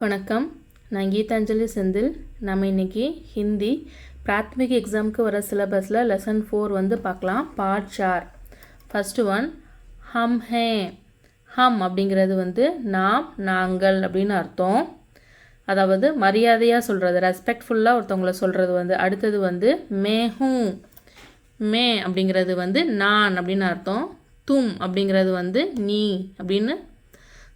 வணக்கம், நான் கீதாஞ்சலி செந்தில். நம்ம இன்றைக்கி ஹிந்தி பிராத்மிக் எக்ஸாமுக்கு வர சிலபஸில் லெசன் 4 வந்து பார்க்கலாம். பார்ட் 4. ஃபஸ்ட்டு ஒன் ஹம் ஹே. ஹம் அப்படிங்கிறது வந்து நாம், நாங்கள் அப்படின்னு அர்த்தம். அதாவது மரியாதையாக சொல்கிறது, ரெஸ்பெக்ட்ஃபுல்லாக ஒருத்தவங்கள சொல்கிறது வந்து. அடுத்தது வந்து மே ஹூம். மே அப்படிங்கிறது வந்து நான் அப்படின்னு அர்த்தம். தும் அப்படிங்கிறது வந்து நீ அப்படின்னு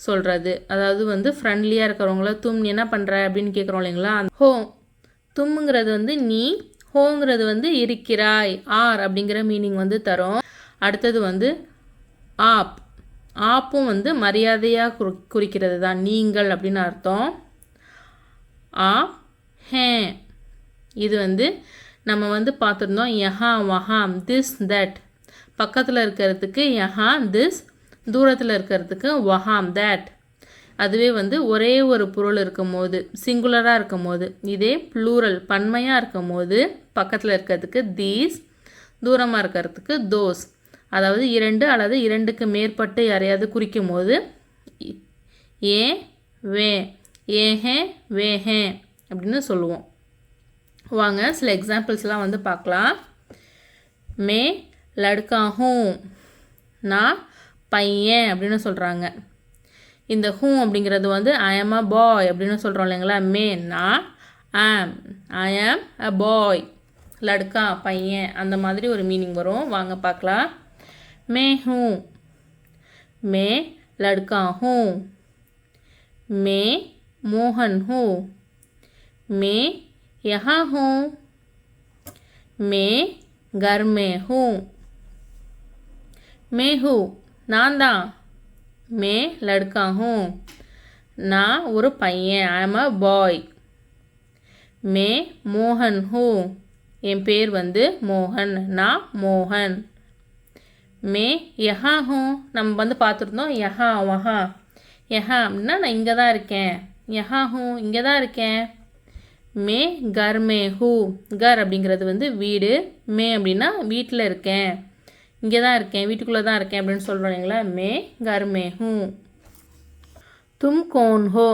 சொல்கிறது. அதாவது வந்து ஃப்ரெண்ட்லியாக இருக்கிறவங்கள தும் என்ன பண்ணுற அப்படின்னு கேட்குறோம் இல்லைங்களா. ஹோ தும்ங்கிறது வந்து நீ, ஹோங்கிறது வந்து இருக்கிறாய், ஆர் அப்படிங்கிற மீனிங் வந்து தரும். அடுத்தது வந்து ஆப். ஆப்பும் வந்து மரியாதையாக குறிக்கிறது தான், நீங்கள் அப்படின்னு அர்த்தம். ஆ ஹே இது வந்து நம்ம வந்து பார்த்துருந்தோம். யஹா வஹாம், திஸ் தட். பக்கத்தில் இருக்கிறதுக்கு யஹா திஸ், தூரத்தில் இருக்கிறதுக்கு வஹாம் தட். அதுவே வந்து ஒரே ஒரு பொருள் இருக்கும் போது, சிங்குலராக இருக்கும் போது, இதே ப்ளூரல் பன்மையாக இருக்கும் போது பக்கத்தில் இருக்கிறதுக்கு தீஸ், தூரமாக இருக்கிறதுக்கு தோஸ். அதாவது இரண்டு அல்லது இரண்டுக்கு மேற்பட்டு யாரையாவது குறிக்கும் போது ஏ வே, ஏஹே வேஹே அப்படின்னு சொல்லுவோம். வாங்க சில எக்ஸாம்பிள்ஸ்லாம் வந்து பார்க்கலாம். மே லடுக்கா ஹூம், நான் பையன் அப்படின்னு சொல்கிறாங்க. இந்த ஹூ அப்படிங்கிறது வந்து ஐ ஆம் அ பாய் அப்படின்னு சொல்கிறோம் இல்லைங்களா. மே நான், ஆம் ஐ ஆம் அ பாய், லடுக்கா பையன், அந்த மாதிரி ஒரு மீனிங் வரும். வாங்க பார்க்கலாம். மே ஹூ, மே லடுக்கா ஹூ. மே மோகன் ஹூ. மே யஹா ஹூ. மே घर में हूँ. मैं हूँ நான் தான். மே லடுக்கா ஹூ, நான் ஒரு பையன், ஐ ஆம் அ பாய். மே மோகன் ஹூ, என் பேர் வந்து மோகன், நான் மோகன். மே யஹா ஹூ, நம்ம வந்து பார்த்துருந்தோம் யஹா வஹா. யஹா அப்படின்னா நான் இங்கே தான் இருக்கேன், யஹா ஹூ இங்கே தான் இருக்கேன். மே கர் மே ஹூ, கர் அப்படிங்கிறது வந்து வீடு, மே அப்படின்னா வீட்டில் இருக்கேன், இங்கே தான் இருக்கேன், வீட்டுக்குள்ளே தான் இருக்கேன் அப்படின்னு சொல்கிறோம் இல்லைங்களா. மே கர் மே ஹூ. தும் கோன் ஹோ.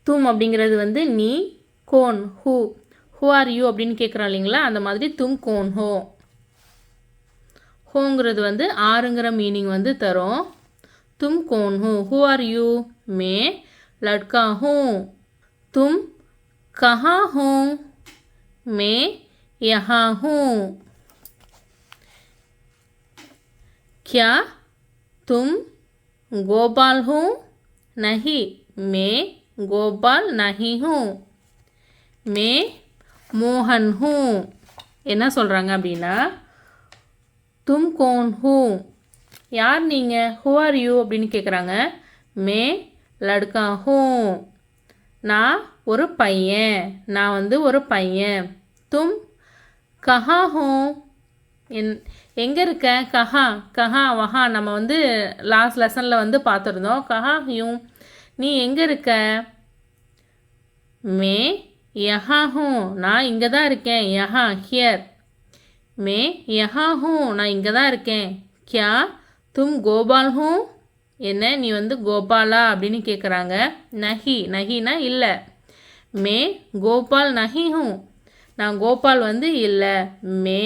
தும் அப்படிங்கிறது வந்து நீ, கோன் ஹூ, ஹூ ஆர் யூ அப்படின்னு கேட்குறோம் இல்லைங்களா. அந்த மாதிரி தும் கோன் ஹோ. ஹோங்கிறது வந்து ஆறுங்கிற மீனிங் வந்து தரும். தும் கோன் ஹூ, ஹூ ஆர் யூ. மே லட்கா ஹூ. தும் कहाँ हूँ. मैं यहाँ हूँ. क्या तुम गोपाल हो. नहीं, मैं गोपाल नहीं हूँ. मैं मोहन हूँ. என்ன சொல்கிறாங்க அப்படின்னா, தும் கோன் ஹூ, யார் நீங்கள், ஹூ ஆர் யூ அப்படின்னு கேட்குறாங்க. மே லடுக்கா ஹூ, நான் ஒரு பையன், நான் வந்து ஒரு பையன். தும் கஹா ஹூ, எங்கே இருக்க. கஹா, கஹா வஹா நம்ம வந்து லாஸ்ட் லெசனில் வந்து பார்த்துருந்தோம். கஹா யூ, நீ எங்கே இருக்க. மே யஹா ஹூ, நான் இங்கே தான் இருக்கேன், யஹா ஹியர். மே யஹா ஹூ, நான் இங்கே தான் இருக்கேன். கியா தும் கோபால் ஹூ, என்ன நீ வந்து கோபாலா அப்படின்னு கேட்குறாங்க. நஹி, நஹினா இல்லை. மே கோபால் நஹி ஹூ, நான் கோபால் வந்து இல்லை. மே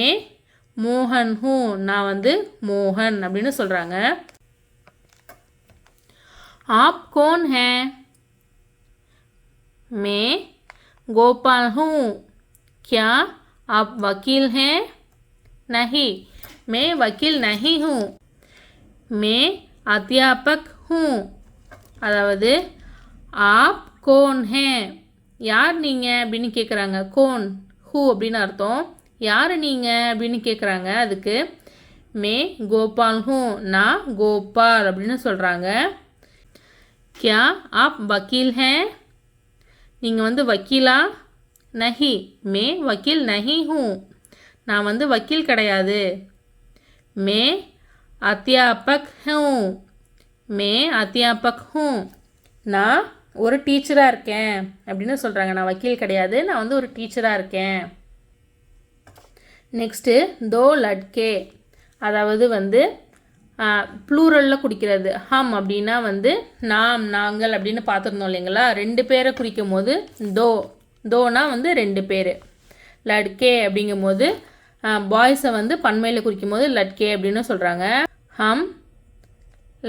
மோகன் ஹூ, நான் வந்து மோகன் அப்படின்னு சொல்கிறாங்க. ஆப் கோன் ஹே. மே கோபால் ஹூ. क्या आप वकील हैं. नहीं, मैं वकील नहीं हूँ. मैं अध्यापक हूँ. அதாவது ஆப் கோன் ஹே, யார் நீங்கள் அப்படின்னு கேட்குறாங்க. கோன் ஹூ அப்படின்னு அர்த்தம். யார் நீங்கள் அப்படின்னு கேட்குறாங்க. அதுக்கு மே கோபால் ஹூ, நான் கோபால் அப்படின்னு சொல்கிறாங்க. கியா ஆப் வக்கீல் ஹே, நீங்கள் வந்து வக்கீலா. நஹி, மே வக்கீல் நஹி ஹூ, நான் வந்து வக்கீல் கிடையாது. மே அத்தியாபக் ஹூ. மே அத்தியாபக் ஹூ, நான் ஒரு டீச்சராக இருக்கேன் அப்படின்னு சொல்கிறாங்க. நான் வக்கீல் கிடையாது, நான் வந்து ஒரு டீச்சராக இருக்கேன். நெக்ஸ்ட்டு தோ லட்கே, அதாவது வந்து ப்ளூரலில் குறிக்கிறது. ஹம் அப்படின்னா வந்து நாம் நாங்கள் அப்படின்னு பார்த்துருந்தோம் இல்லைங்களா. 2 பேரை குறிக்கும் போது தோனா வந்து 2 பேர். லட்கே அப்படிங்கும் போது பாய்ஸை வந்து பன்மையில் குறிக்கும் போது லட்கே அப்படின்னு சொல்கிறாங்க. ஹம்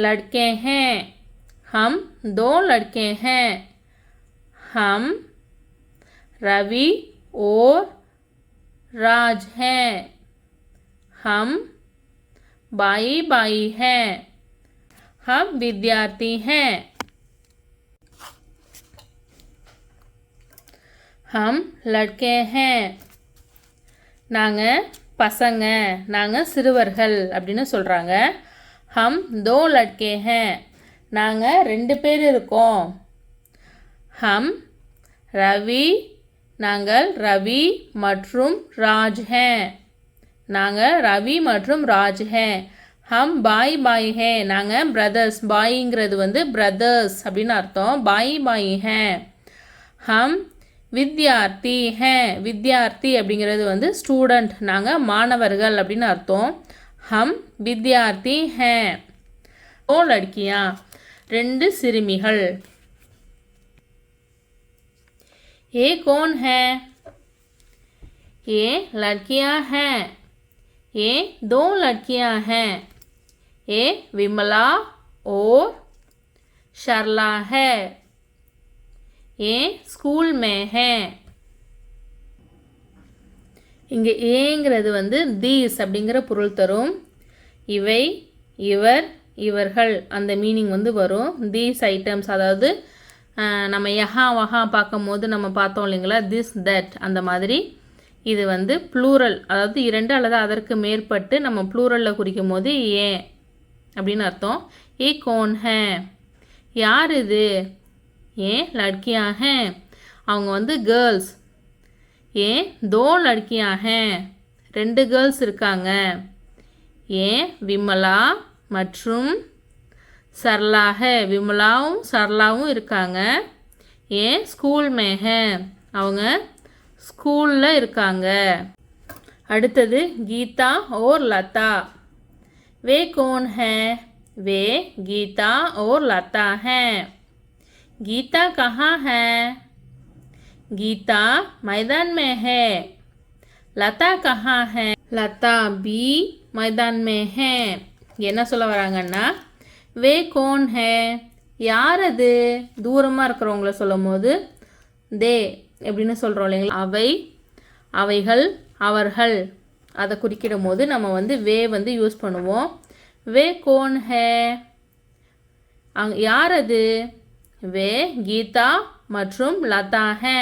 லட்கே ஹே, ஹம் 2 லட்கே ஹே. ஹம் ரவி और राज हैं. हम भाई भाई हैं. हम विद्यार्थी हैं. हम लड़के हैं. நாங்கள் பசங்க, நாங்கள் சிறுவர்கள் அப்படின்னு சொல்கிறாங்க. ஹம் 2 லட்கே हैं. நாங்கள் 2 பேர் இருக்கோம். ஹம் ரவி, நாங்கள் ரவி மற்றும் ராஜ் ஹே. நாங்கள் ரவி மற்றும் ராஜ் ஹே. ஹம் பாய் பாய் ஹே. நாங்கள் பிரதர்ஸ். பாய்ங்கிறது வந்து பிரதர்ஸ் அப்படின்னு அர்த்தம். பாய் பாய் ஹே. ஹம் வித்யார்த்தி ஹே. வித்யார்த்தி அப்படிங்கிறது வந்து ஸ்டூடெண்ட். நாங்கள் மாணவர்கள் அப்படின்னு அர்த்தம். ஹம் வித்யார்த்தி ஹே. 2 லட்கியா, 2 சிறுமிகள். ये कौन है? ये लड़कियां हैं. ये 2 लड़कियां हैं. ये विमला और शर्ला है. ये स्कूल में है. இங்கே ஏங்கிறது வந்து தீஸ் அப்படிங்கிற பொருள் தரும். இவை, இவர், இவர்கள் அந்த மீனிங் வந்து வரும். தீஸ் ஐட்டம்ஸ், அதாவது நம்ம யஹா வஹா பார்க்கும் போது நம்ம பார்த்தோம் இல்லைங்களா, திஸ் தட் அந்த மாதிரி. இது வந்து ப்ளூரல், அதாவது 2 அல்லது அதற்கு மேற்பட்டு நம்ம ப்ளூரலில் குறிக்கும் போது ஏன் அப்படின்னு அர்த்தம். ஏ கோன் ஹே, யார் இது? ஏன் லட்கியா ஹே, அவங்க வந்து கேர்ள்ஸ். ஏன் 2 லட்கியா ஹே, 2 கேர்ள்ஸ் இருக்காங்க. ஏன் விமலா மற்றும் சரளா ஹே, விமலாவும் சரளாவும் இருக்காங்க. ஏன் ஸ்கூல் மே ஹே, அவங்க ஸ்கூலில் இருக்காங்க. அடுத்தது கீதா और லதா. वे कौन है? वे गीता और लता हैं. गीता कहाँ है? गीता मैदान में है. लता कहाँ है? लता भी मैदान में है. என்ன சொல்ல வராங்கன்னா, வே கோன் ஹே, யார் அது? தூரமாக இருக்கிறவங்கள சொல்லும் போது தே எப்படின்னு சொல்கிறோம் இல்லைங்களா. அவை, அவைகள், அவர்கள் அதை குறிக்கிடும் போது நம்ம வந்து வே வந்து யூஸ் பண்ணுவோம். வே கோன் ஹே, யார் அது? வே கீதா மற்றும் லதா ஹே,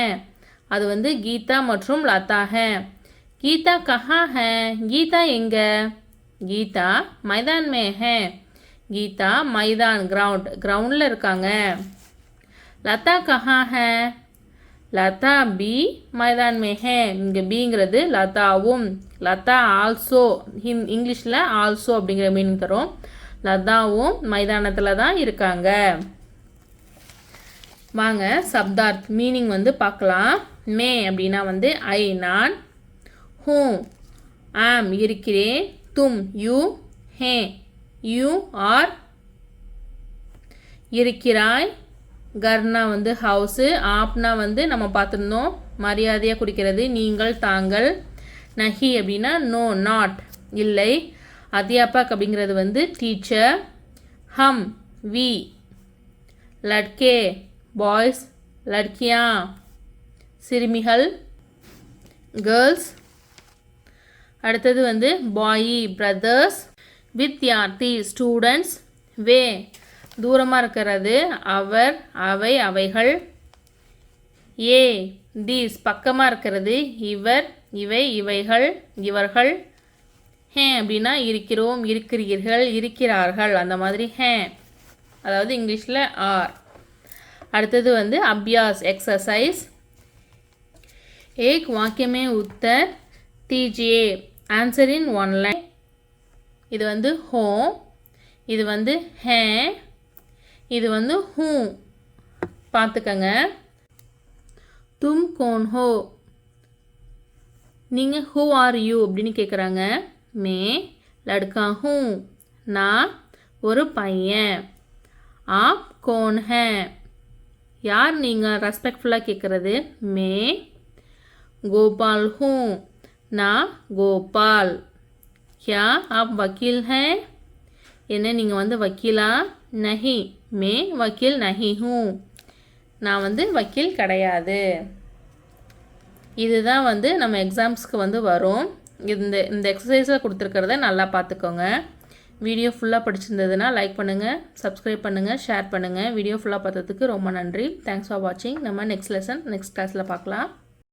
அது வந்து கீதா மற்றும் லதா ஹே. கீதா கஹா ஹே, கீதா எங்கே? கீதா மைதான் மே ஹே, கீதா மைதான் கிரவுண்டில் இருக்காங்க. லதா கஹா ஹே, லதா பி மைதான் மே ஹே, இங்கே பிங்கிறது லதாவும். லதா ஆல்சோ, இங்கிலீஷில் ஆல்சோ அப்படிங்கிற மீனிங் தரும். லதாவும் மைதானத்தில் தான் இருக்காங்க. வாங்க சப்தார்த் மீனிங் வந்து பார்க்கலாம். மே அப்படின்னா வந்து ஐ நான். ஹூ ஆம் இருக்கிறேன். தும் யூ. ஹே யூ ஆர் இருக்கிறாய். கர்னா வந்து ஹவுஸு. ஆப்னா வந்து நம்ம பார்த்துருந்தோம் மரியாதையாக குறிக்கிறது, நீங்கள் தாங்கள். நஹி அப்படின்னா நோ நாட் இல்லை. அத்தியாபக் அப்படிங்கிறது வந்து டீச்சர். ஹம் வி. லட்கே பாய்ஸ். லட்கியா சிறுமிகள் கேர்ள்ஸ். அடுத்தது வந்து பாயி பிரதர்ஸ். வித்யார்த்தி ஸ்டூடெண்ட்ஸ். வே தூரமாக இருக்கிறது, அவர், அவை, அவைகள். ஏ தீஸ் பக்கமாக இருக்கிறது, இவர், இவை, இவைகள், இவர்கள். ஹே அப்படின்னா இருக்கிறோம், இருக்கிறீர்கள், இருக்கிறார்கள் அந்த மாதிரி ஹே, அதாவது இங்கிலீஷில் ஆர். அடுத்தது வந்து அபியாஸ் எக்ஸசைஸ். एक वाक्य में उत्तर दीजिए. Answer in 1 line. இது வந்து ஹோ, இது வந்து ஹே, இது வந்து ஹூ. பார்த்துக்கங்க. தும் கோன் ஹோ, நீங்கள் ஹூ ஆர் யூ அப்படின்னு கேட்குறாங்க. மே லட்கா ஹூ, நான் ஒரு பையன். ஆப் கौन है? யார் நீங்கள் ரெஸ்பெக்ட்ஃபுல்லாக கேட்குறது? மே கோபால் ஹூ. நான் கோபால். क्या आप वकील हैं? என்ன நீங்கள் வந்து வக்கீலா? நஹி மே வக்கீல் நஹி ஹூ. நான் வந்து வக்கீல் கிடையாது. இதுதான் வந்து நம்ம எக்ஸாம்ஸ்க்கு வந்து வரும். இந்த எக்ஸசைஸில் கொடுத்துருக்கிறத நல்லா பார்த்துக்கோங்க. வீடியோ ஃபுல்லாக படிச்சிருந்ததுன்னா லைக் பண்ணுங்கள், சப்ஸ்கிரைப் பண்ணுங்கள், ஷேர் பண்ணுங்கள். வீடியோ ஃபுல்லாக பார்த்ததுக்கு ரொம்ப நன்றி. தேங்க்ஸ் ஃபார் வாட்சிங். நம்ம நெக்ஸ்ட் லெசன் நெக்ஸ்ட் கிளாஸில் பார்க்கலாம்.